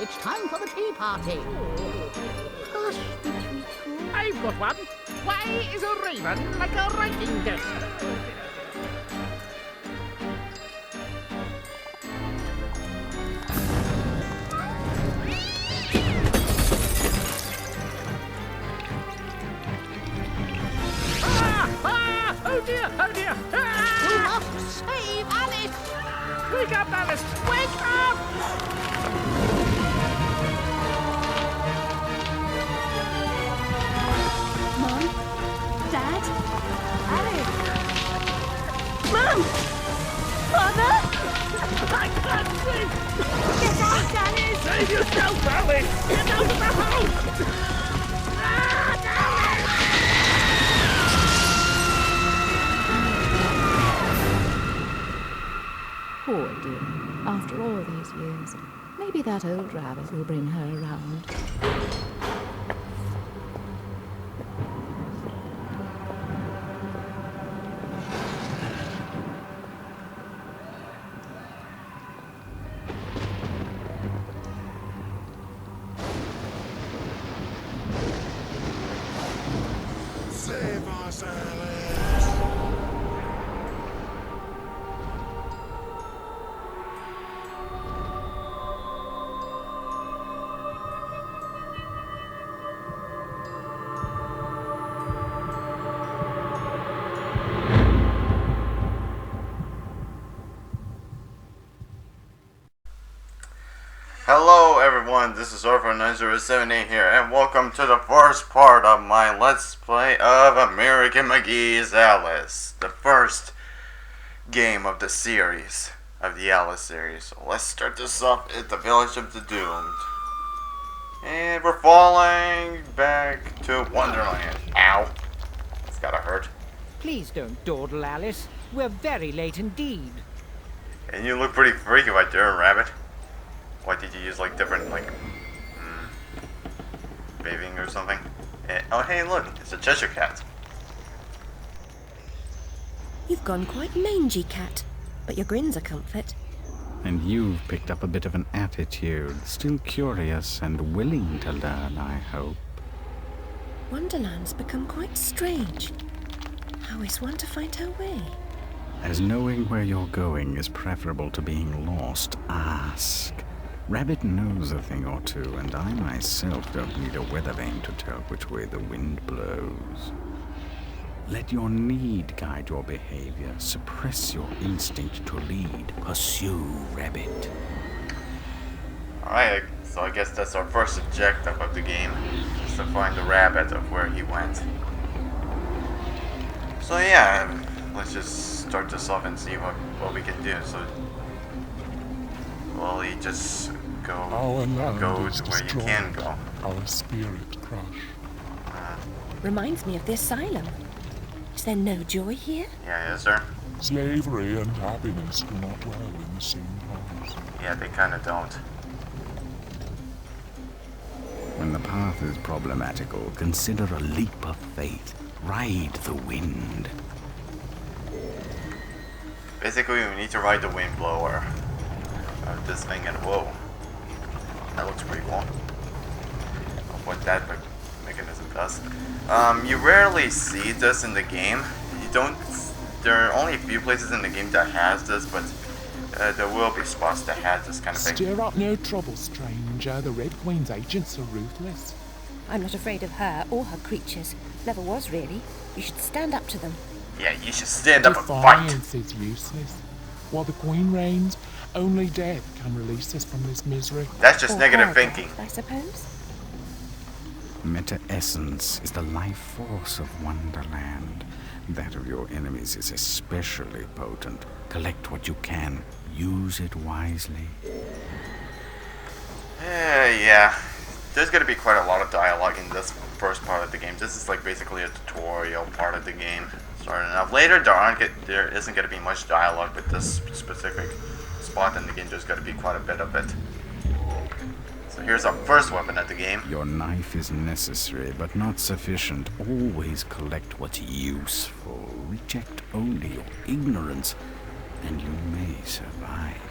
It's time for the tea party. Hush, little fool. I've got one. Why is a raven like a writing desk? Oh dear, oh dear! Ah! We must save Alice! Wake up, Alice! Wake up! Mom? Dad? Alice? Mom! Father? I can't see! Get out, Alice! Save yourself, Alice! Get out of the house! Ah, Alice! Poor dear. After all these years, maybe that old rabbit will bring her around. Save us, Alice! Hello everyone, this is Orphan9078 here, and welcome to the first part of my Let's Play of American McGee's Alice. The first game of the series, of the Alice series. So let's start this off at the Village of the Doomed. And we're falling back to Wonderland. Ow. It's gotta hurt. Please don't dawdle, Alice. We're very late indeed. And you look pretty freaky right there, Rabbit. Why did you use like different bathing or something? Oh hey look, it's a Cheshire Cat. You've gone quite mangy, Cat, but your grin's a comfort. And you've picked up a bit of an attitude, still curious and willing to learn, I hope. Wonderland's become quite strange. How is one to find her way? As knowing where you're going is preferable to being lost, ask. Rabbit knows a thing or two, and I myself don't need a weather vane to tell which way the wind blows. Let your need guide your behavior. Suppress your instinct to lead. Pursue, Rabbit. Alright, so I guess that's our first objective of the game, is to find the rabbit of where he went. So yeah, let's just start this off and see what we can do. So, well, he just go to where you can go. Our spirit crush. Reminds me of the asylum. Is there no joy here? Yeah, yes sir. Slavery and happiness do not dwell in the same house. Yeah, they kinda don't. When the path is problematical, consider a leap of faith. Ride the wind. Basically, we need to ride the wind blower of this thing, and whoa, that looks pretty cool. What that mechanism does. You rarely see this in the game. You don't. There are only a few places in the game that has this, but there will be spots that have this kind of thing. Stir up no trouble, stranger. The Red Queen's agents are ruthless. I'm not afraid of her or her creatures. Never was, really. You should stand up to them. Yeah, you should stand up and fight. Defiance is useless. While the Queen reigns, only death can release us from this misery. That's just Or negative her thinking. death, I suppose. Meta-essence is the life force of Wonderland. That of your enemies is especially potent. Collect what you can. Use it wisely. Yeah. There's gonna be quite a lot of dialogue in this first part of the game. This is like basically a tutorial part of the game. Starting off later, there isn't gonna be much dialogue, but this specific spot in the game, there's gonna be quite a bit of it. So here's our first weapon of the game. Your knife is necessary, but not sufficient. Always collect what's useful. Reject only your ignorance, and you may survive.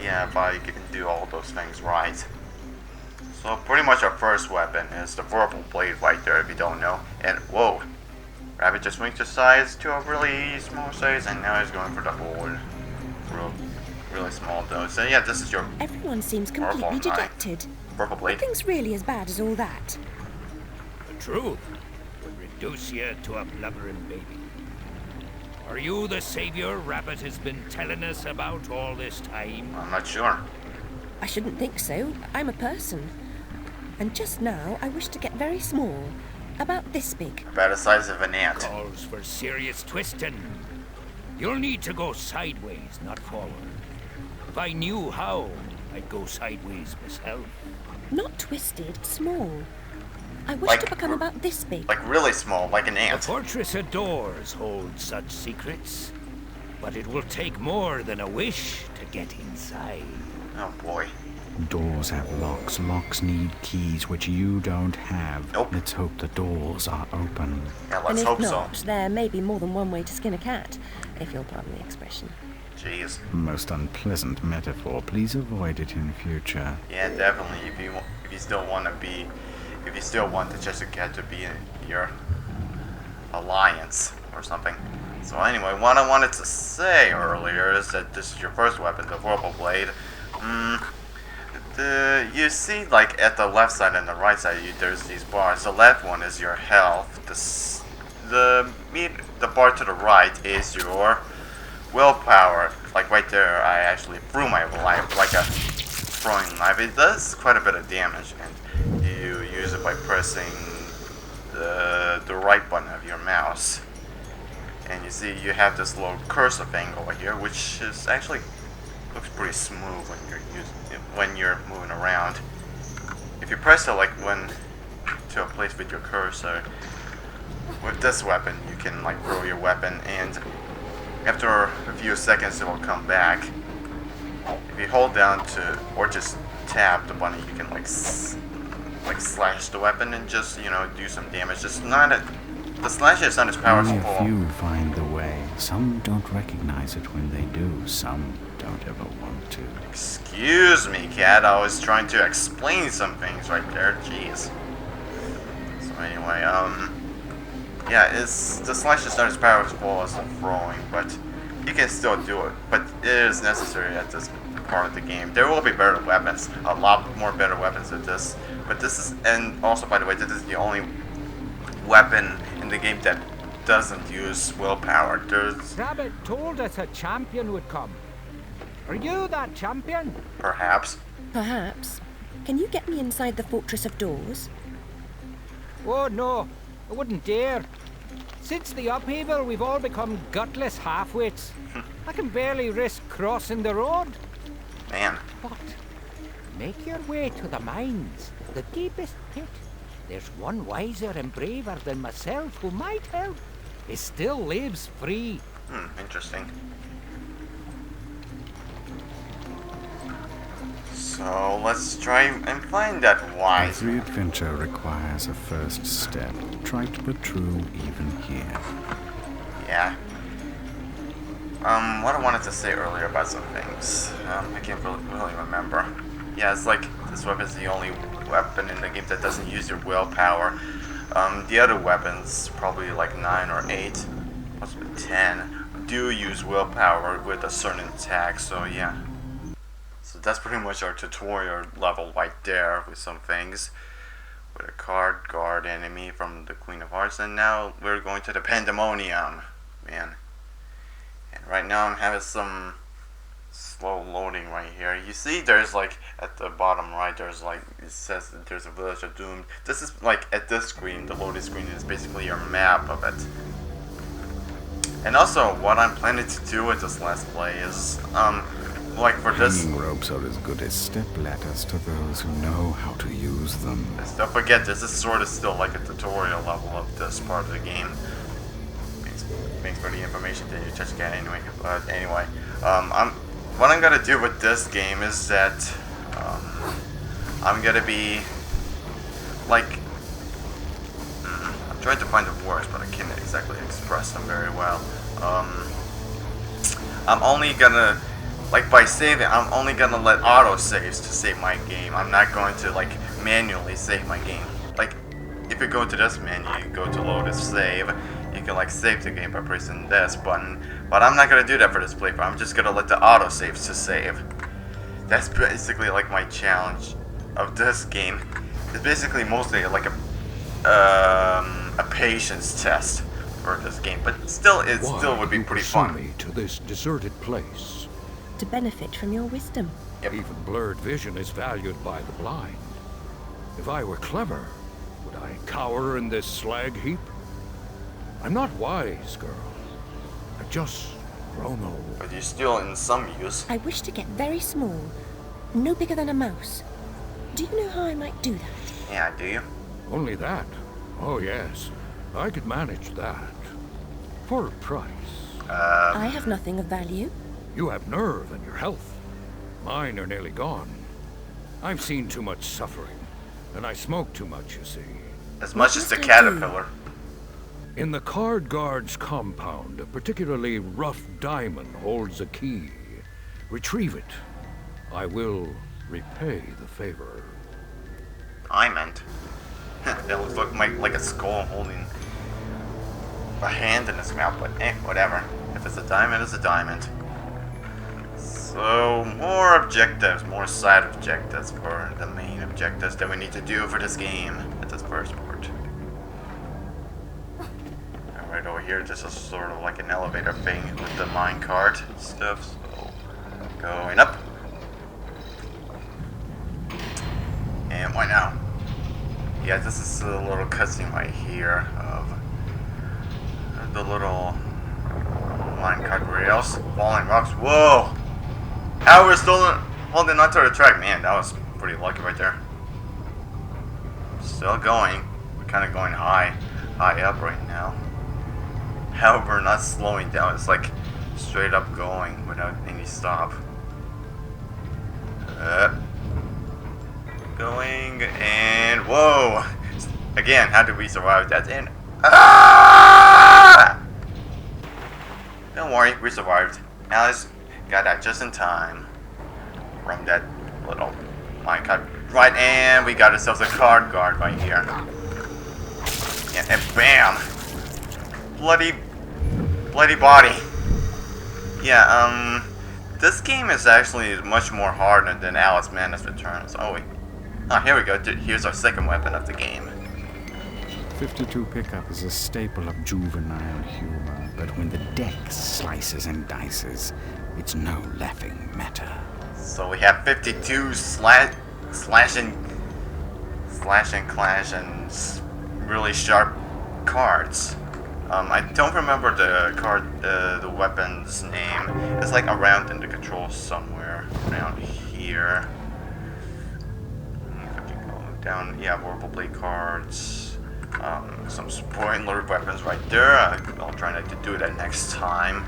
yeah, if I can do all those things right. So pretty much our first weapon is the purple blade right there, if you don't know. And whoa, Rabbit just went to size to a really small size, and now he's going for the whole really small dose. So yeah, this is your Everyone seems completely Purple, dejected. purple blade. Nothing's really as bad as all that. The truth would reduce you to a blubbering baby. Are you the savior Rabbit has been telling us about all this time? I'm not sure. I shouldn't think so. I'm a person. And just now, I wish to get very small. About this big. About the size of an ant. Calls for serious twisting. You'll need to go sideways, not forward. If I knew how, I'd go sideways myself. Not twisted, small. I wish Like to become about this big. Like really small, like an The ant. fortress of doors holds such secrets, but it will take more than a wish to get inside. Oh boy. Doors have locks. Locks need keys, which you don't have. Nope. Let's hope the doors are open. Yeah, And let's if hope not, so. there may be more than one way to skin a cat, if you'll pardon the expression. Jeez. Most unpleasant metaphor. Please avoid it in future. Yeah, definitely. If you still want the Chester Cat to be in your alliance or something. So anyway, what I wanted to say earlier is that this is your first weapon, the purple blade. You see, like at the left side and the right side, there's these bars. The left one is your health. The bar to the right is your willpower. Like right there, I actually threw my life like a throwing knife. It does quite a bit of damage, and you use it by pressing the right button of your mouse. And you see, you have this little cursor thing over here, which is actually looks pretty smooth when you're moving around. If you press it like to a place with your cursor, with this weapon you can like throw your weapon, and after a few seconds it will come back. If you hold down to or just tap the button, you can like slash the weapon and just do some damage. The slash is not as Only powerful. a few find the way. Some don't recognize it when they do. Some don't ever want to. Excuse me, cat. I was trying to explain some things right there. Jeez. So anyway, yeah, the slash is not as powerful as the throwing, but you can still do it. But it is necessary at this part of the game. There will be better weapons, a lot more better weapons than this. But this is, and also by the way, this is the only weapon in the game that doesn't use willpower. Rabbit told us a champion would come. Are you that champion? Perhaps. Perhaps. Can you get me inside the Fortress of Doors? Oh no, I wouldn't dare. Since the upheaval, we've all become gutless half-wits. I can barely risk crossing the road. Man. But make your way to the mines, the deepest pit. There's one wiser and braver than myself who might help. He still lives free. Interesting. So let's try and find that wise. Every adventure requires a first step. Trite but true even here. Yeah. What I wanted to say earlier about some things. I can't really remember. Yeah, it's like this weapon's the only weapon in the game that doesn't use your willpower. The other weapons, probably like 9 or 8, possibly 10, do use willpower with a certain attack, so yeah. So that's pretty much our tutorial level right there with some things. With a card, guard enemy from the Queen of Hearts, and now we're going to the Pandemonium. Man. And right now I'm having some slow loading right here. You see there's like at the bottom right, there's like, it says that there's a village of doomed. This is like at this screen, the loading screen is basically your map of it. And also what I'm planning to do with this Let's Play is like for this, Hanging ropes are as good as step ladders to those who know how to use them. don't forget this is sort of still like a tutorial level of this part of the game. Thanks for the information that you touched again anyway. But anyway, what I'm gonna do with this game is that I'm gonna be like I'm trying to find the words, but I can't exactly express them very well. I'm only gonna like by saving, I'm only gonna let auto saves to save my game. I'm not going to like manually save my game. Like if you go to this menu, you go to load a save, you can like save the game by pressing this button. But I'm not gonna do that for this playthrough. I'm just gonna let the auto saves to save. That's basically like my challenge of this game. It's basically mostly like a patience test for this game, but still, it still would be pretty fun. Me to this deserted place. To benefit from your wisdom. Yep. Even blurred vision is valued by the blind. If I were clever, would I cower in this slag heap? I'm not wise, girl. I've just grown old. But you're still in some use. I wish to get very small, no bigger than a mouse. Do you know how I might do that? Yeah, do you? Only that? Oh, yes. I could manage that. For a price. I have nothing of value. You have nerve and your health. Mine are nearly gone. I've seen too much suffering, and I smoke too much, you see. As much as the caterpillar. In the card guard's compound, a particularly rough diamond holds a key. Retrieve it. I will repay the favor. I meant. That looks like a skull holding a hand in its mouth, but whatever. If it's a diamond, it's a diamond. So, more objectives, more side objectives for the main objectives that we need to do for this game at this first part. And right over here, this is sort of like an elevator thing with the minecart and stuff, so going up. And why now? Yeah, this is a little cutscene right here of the little minecart rails, falling rocks. Whoa! How we're still holding onto the track. Man, that was pretty lucky right there. Still going. We're kind of going high up right now. However, not slowing down. It's like straight up going without any stop. Going and whoa! Again, how did we survive that? And don't worry, we survived. Alice got that just in time from that little minecart. Right, and we got ourselves a card guard right here. Yeah, and bam! Bloody body. Yeah, this game is actually much more harder than Alice Madness Returns. Oh, wait. Oh, here we go. Here's our second weapon of the game. 52 pickup is a staple of juvenile humor, but when the deck slices and dices, it's no laughing matter. So we have 52 slash and clash and really sharp cards. I don't remember the weapon's name. It's like around in the controls somewhere around here. Down, yeah, Vorpal Blade cards. Some spoiler weapons right there. I'll try not to do that next time.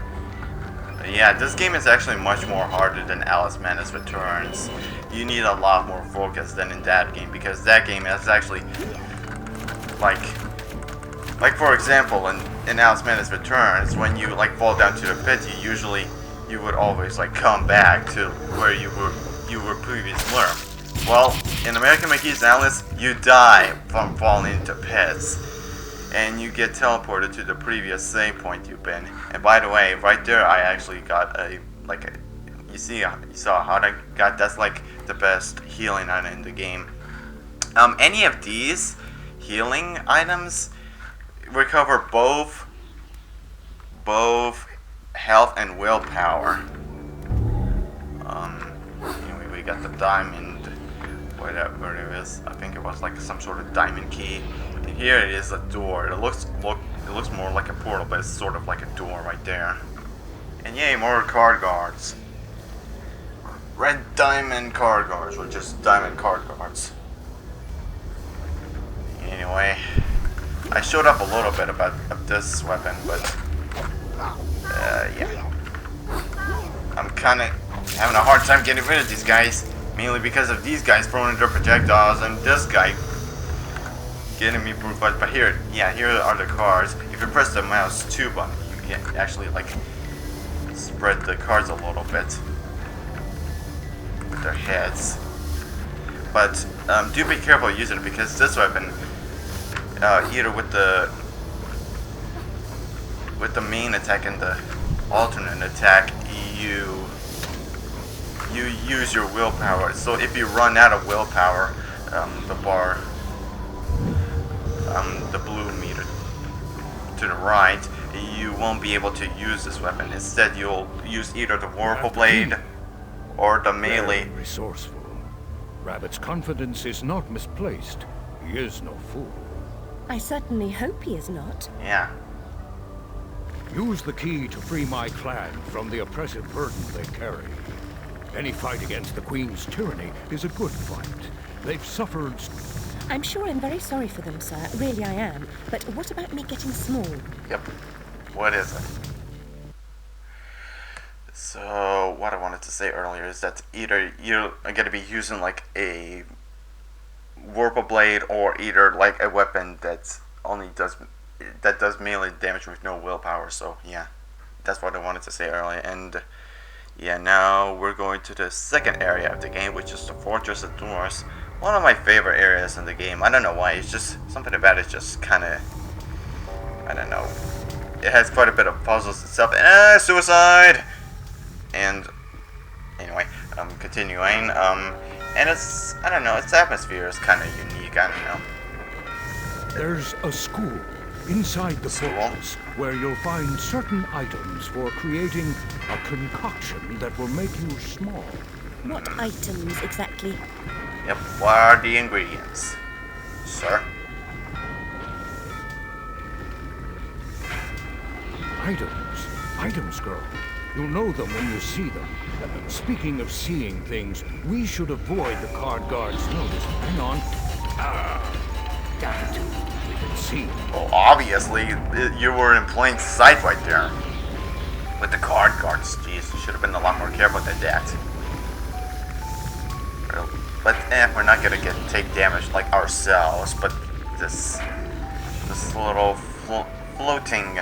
But yeah, this game is actually much more harder than Alice Madness Returns. You need a lot more focus than in that game, because that game is actually like for example, in Alice Madness Returns, when you like fall down to the pit, you would always like come back to where you were previously were. Well, in American McGee's Alice, you die from falling into pits, and you get teleported to the previous save point you've been. And by the way, right there, I actually got you saw how I got. That's like the best healing item in the game. Any of these healing items recover both health and willpower. Anyway, we got the diamond. Whatever it is, I think it was like some sort of diamond key. And here it is, a door. It looks more like a portal, but it's sort of like a door right there. And yay, more card guards. Red diamond card guards, or just diamond card guards. Anyway, I showed up a little bit of this weapon, but yeah, I'm kind of having a hard time getting rid of these guys. Mainly because of these guys throwing their projectiles and this guy getting me brutalized. But here are the cards. If you press the mouse 2 button, you can actually like spread the cards a little bit. with their heads. But do be careful using it, because this weapon, either with the main attack and the alternate attack, you use your willpower. So if you run out of willpower, the bar, the blue meter to the right, you won't be able to use this weapon. Instead, you'll use either the Warple Blade or the melee. Very resourceful. Rabbit's confidence is not misplaced. He is no fool. I certainly hope he is not. Yeah. Use the key to free my clan from the oppressive burden they carry. Any fight against the Queen's tyranny is a good fight. They've suffered... I'm sure I'm very sorry for them, sir. Really I am. But what about me getting small? Yep. What is it? So, what I wanted to say earlier is that either you're going to be using like a Warple Blade, or either like a weapon that does melee damage with no willpower. So yeah, that's what I wanted to say earlier. And yeah, now we're going to the second area of the game, which is the Fortress of Doors. One of my favorite areas in the game. I don't know why. It's just something about it. Just kind of, I don't know. It has quite a bit of puzzles itself. And suicide. And anyway, continuing. And it's, I don't know. Its atmosphere is kind of unique. I don't know. There's a school inside the fortress where you'll find certain items for creating a concoction that will make you small. What items exactly? Yep, what are the ingredients, sir? Items, girl. You'll know them when you see them. Speaking of seeing things, we should avoid the card guard's notice. Hang on. Damn it. We can see. Well, obviously, you were in plain sight right there. With the card guards. Jeez, you should have been a lot more careful than that. But we're not gonna take damage like ourselves. But this little floating,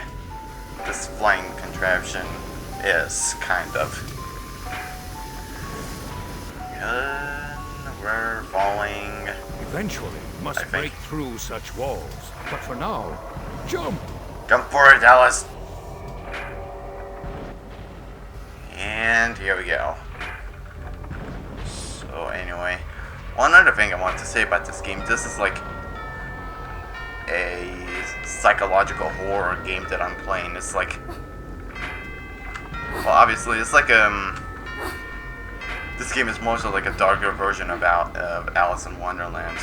this flying contraption is kind of. We're falling. Eventually, must break through such walls. But for now, jump! Jump for it, Alice. And here we go. So anyway, one other thing I want to say about this game, this is like a psychological horror game that I'm playing. It's like, well, obviously it's like this game is mostly like a darker version of Alice in Wonderland.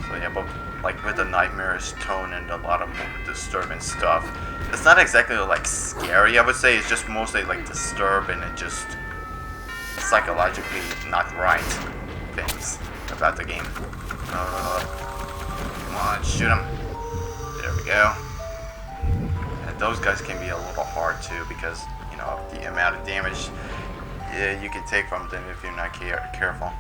So yeah, but like with a nightmarish tone and a lot of more disturbing stuff. It's not exactly like scary, I would say. It's just mostly like disturbing and just psychologically not right things about the game. Come on, shoot him. There we go. And those guys can be a little hard too, because you know the amount of damage you can take from them if you're not careful.